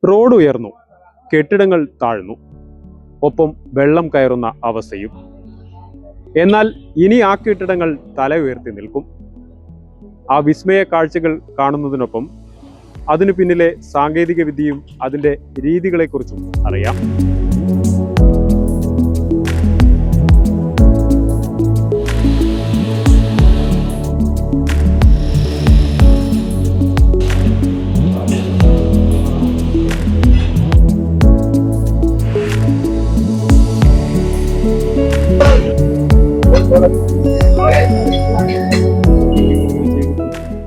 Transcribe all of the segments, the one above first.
Road ഉയർന്നു, കെട്ടിടങ്ങൾ താഴ്ന്നു, ഒപ്പം വെള്ളം കയറുന്ന അവസ്ഥയും. എന്നാൽ ഇനി ആ കെട്ടിടങ്ങൾ തല ഉയർത്തി നിൽക്കും. ആ വിസ്മയ കാഴ്ചകൾ കാണുന്നതിനൊപ്പം അതിനു പിന്നിലെ സാങ്കേതിക വിദ്യയും അതിൻ്റെ രീതികളെക്കുറിച്ചും അറിയാം.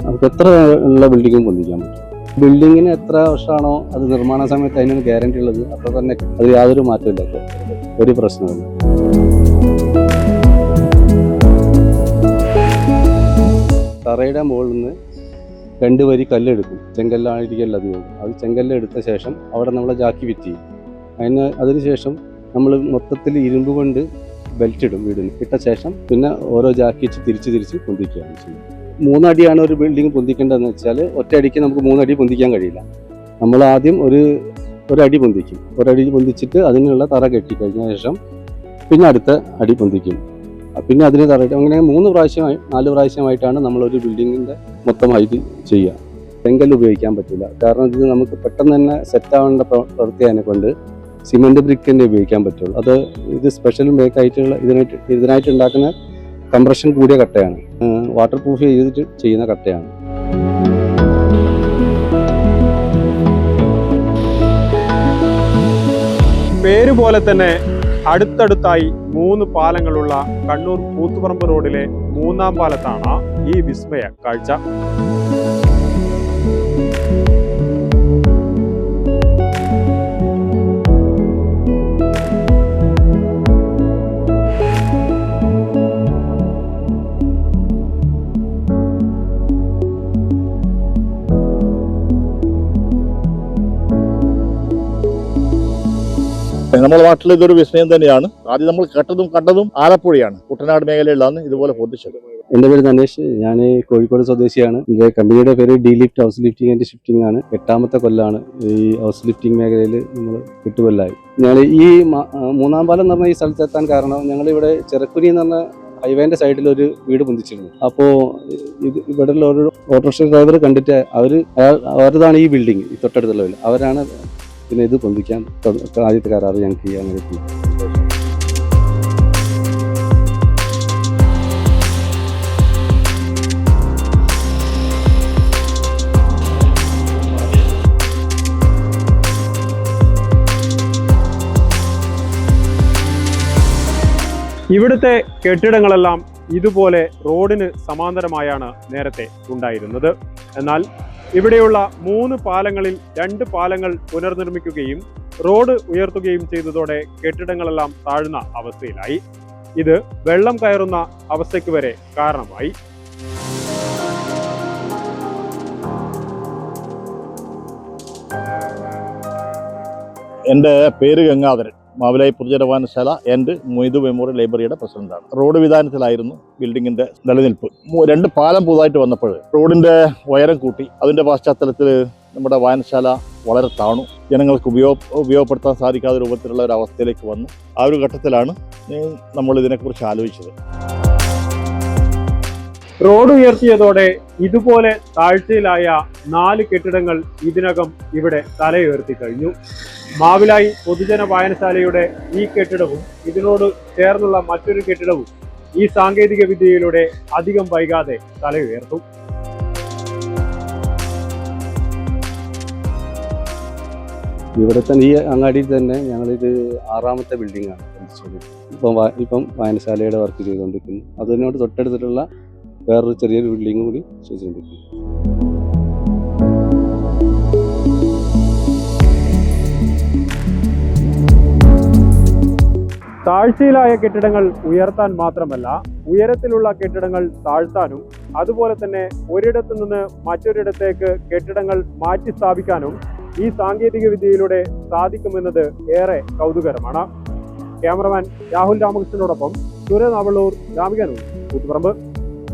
നമുക്ക് എത്ര ഉള്ള ബിൽഡിങ്ങും പൊന്തിക്കാൻ പറ്റും. ബിൽഡിങ്ങിന് എത്ര വർഷമാണോ അത് നിർമ്മാണ സമയത്ത് അതിനാണ് ഗ്യാരണ്ടി ഉള്ളത്, അപ്പോൾ തന്നെ അത് യാതൊരു മാറ്റമില്ല, ഒരു പ്രശ്നമില്ല. തറയുടെ മുകളിൽ നിന്ന് 2 വരി കല്ലെടുക്കും. ചെങ്കല്ലായിരിക്കല്ല അധികം. അത് ചെങ്കല്ലെടുത്ത ശേഷം അവിടെ നമ്മൾ ജാക്കി ഫിറ്റ് ചെയ്യും. അതിനുശേഷം നമ്മൾ മൊത്തത്തിൽ ഇരുമ്പ് കൊണ്ട് ബെൽറ്റ് ഇടും. വീടിന് ഇട്ട ശേഷം പിന്നെ ഓരോ ജാക്കി വെച്ച് തിരിച്ച് പൊന്തിക്കുകയാണ് ചെയ്യുന്നത്. 3 അടിയാണ് ഒരു ബിൽഡിംഗ് പൊന്തിക്കേണ്ടതെന്ന് വെച്ചാൽ ഒറ്റ അടിക്ക് നമുക്ക് 3 അടി പൊന്തിക്കാൻ കഴിയില്ല. നമ്മൾ ആദ്യം ഒരു അടി പൊന്തിക്കും. ഒരടി പൊന്തിച്ചിട്ട് അതിനുള്ള തറ കെട്ടിക്കഴിഞ്ഞ ശേഷം പിന്നെ അടുത്ത അടി പൊന്തിക്കും. പിന്നെ അതിന് തറ അങ്ങനെ 3 പ്രാവശ്യമായി 4 പ്രാവശ്യമായിട്ടാണ് നമ്മളൊരു ബിൽഡിങ്ങിൻ്റെ മൊത്തം ഹൈറ്റ് ചെയ്യുക. ചെങ്കല്ല് ഉപയോഗിക്കാൻ പറ്റില്ല, കാരണം ഇത് നമുക്ക് പെട്ടെന്ന് തന്നെ സെറ്റാവേണ്ട പ്രവൃത്തിയെ കൊണ്ട് സിമെൻറ്റ് ബ്രിക്ക് തന്നെ ഉപയോഗിക്കാൻ പറ്റുള്ളൂ. ഇത് സ്പെഷ്യൽ മേക്കായിട്ടുള്ള ഇതിനായിട്ട് ഉണ്ടാക്കുന്ന കംപ്രഷൻ കൂടിയ കട്ടയാണ്, വാട്ടർ പ്രൂഫ് ചെയ്തിട്ട് ചെയ്യുന്ന കട്ടയാണ്. പേര് പോലെ തന്നെ അടുത്തടുത്തായി 3 പാലങ്ങളുള്ള കണ്ണൂർ കൂത്തുപറമ്പ് റോഡിലെ 3-ാം പാലത്താണ് ഈ വിസ്മയ കാഴ്ച. നമ്മുടെ നാട്ടിൽ ഇതൊരു വിസ്മയം തന്നെയാണ്. ആദ്യം നമ്മൾ കണ്ടതും ആലപ്പുഴയാണ്, കുട്ടനാട് മേഖലയിലാണ് ഇതുപോലെ പൊന്തിച്ചത്. എൻ്റെ പേര് നനേഷ്, ഞാൻ കോഴിക്കോട് സ്വദേശിയാണ്. എൻ്റെ കമ്പനിയുടെ പേര് D lift house lifting and shifting ആണ്. 8ാമത്തെ കൊല്ലാണ് ഈ ഹൗസ് ലിഫ്റ്റിംഗ് മേഖലയിൽ നമ്മൾ 8 കൊല്ലമായി. ഞാൻ ഈ 3-ാം പാലം എന്ന് പറഞ്ഞ ഈ സ്ഥലത്തെത്താൻ കാരണം ഞങ്ങളിവിടെ ചെറുക്കുനി എന്ന് പറഞ്ഞ ഹൈവേന്റെ സൈഡിൽ ഒരു വീട് പൊന്തിച്ചിരുന്നു. അപ്പോൾ ഇവിടെയുള്ള ഒരു ഓട്ടോറിക്ഷ ഡ്രൈവർ കണ്ടിട്ട് അവരതാണ് ഈ ബിൽഡിംഗ്, ഈ തൊട്ടടുത്തുള്ള വീട്, അവരാണ് പിന്നെ ഇത് പൊന്തിക്കാൻ ആദ്യത്തെ കരാറ് ഞങ്ങൾക്ക് ചെയ്യാൻ വേണ്ടി. ഇവിടുത്തെ കെട്ടിടങ്ങളെല്ലാം ഇതുപോലെ റോഡിന് സമാന്തരമായാണ് നേരത്തെ ഉണ്ടായിരുന്നത്. എന്നാൽ ഇവിടെയുള്ള 3 പാലങ്ങളിൽ 2 പാലങ്ങൾ പുനർനിർമ്മിക്കുകയും റോഡ് ഉയർത്തുകയും ചെയ്തതോടെ കെട്ടിടങ്ങളെല്ലാം താഴ്ന്ന അവസ്ഥയിലായി. ഇത് വെള്ളം കയറുന്ന അവസ്ഥയ്ക്ക് വരെ കാരണമായി. എൻ്റെ പേര് ഗംഗാധരൻ, മാവിലായി പൊതുജന വായനശാല ആൻഡ് മൊയ്തു മെമ്മോറിയൽ ലൈബ്രറിയുടെ പ്രസിഡന്റാണ്. റോഡ് വിധാനത്തിലായിരുന്നു ബിൽഡിങ്ങിന്റെ നിലനിൽപ്പ്. 2 പാലം പുതുതായിട്ട് വന്നപ്പോൾ റോഡിന്റെ ഉയരം കൂട്ടി. അതിന്റെ പശ്ചാത്തലത്തിൽ നമ്മുടെ വായനശാല വളരെ താണു, ജനങ്ങൾക്ക് ഉപയോഗപ്പെടുത്താൻ സാധിക്കാത്ത രൂപത്തിലുള്ള ഒരു അവസ്ഥയിലേക്ക് വന്നു. ആ ഒരു ഘട്ടത്തിലാണ് നമ്മൾ ഇതിനെക്കുറിച്ച് ആലോചിച്ചത്. റോഡ് ഉയർത്തിയതോടെ ഇതുപോലെ താഴ്ചയിലായ 4 കെട്ടിടങ്ങൾ ഇതിനകം ഇവിടെ തലയുയർത്തി കഴിഞ്ഞു. മാവിലായി പൊതുജന വായനശാലയുടെ ഈ കെട്ടിടവും ഇതിനോട് ചേർന്നുള്ള മറ്റൊരു കെട്ടിടവും ഈ സാങ്കേതിക വിദ്യയിലൂടെ അധികം വൈകാതെ തലയുയർത്തും. ഇവിടെ തന്നെ ഈ അങ്ങാടിയിൽ തന്നെ ഞങ്ങളിത് 6ാമത്തെ ബിൽഡിംഗാണ് ഇപ്പം വായനശാലയുടെ വർക്ക് ചെയ്തുകൊണ്ടിരിക്കുന്നു. അതിനോട് തൊട്ടടുത്തിട്ടുള്ള വേറൊരു ചെറിയൊരു ബിൽഡിംഗ് കൂടി ചെയ്തുകൊണ്ടിരിക്കുന്നു. താഴ്ചയിലായ കെട്ടിടങ്ങൾ ഉയർത്താൻ മാത്രമല്ല, ഉയരത്തിലുള്ള കെട്ടിടങ്ങൾ താഴ്ത്താനും അതുപോലെ തന്നെ ഒരിടത്തു നിന്ന് മറ്റൊരിടത്തേക്ക് കെട്ടിടങ്ങൾ മാറ്റി സ്ഥാപിക്കാനും ഈ സാങ്കേതിക വിദ്യയിലൂടെ സാധിക്കുമെന്നത് ഏറെ കൗതുകരമാണ്. ക്യാമറമാൻ രാഹുൽ രാമകൃഷ്ണനോടൊപ്പം സുരേന്ദ്രൻ അവളൂർ, ഗ്രാമിക ന്യൂസ്, കൂത്തുപറമ്പ്.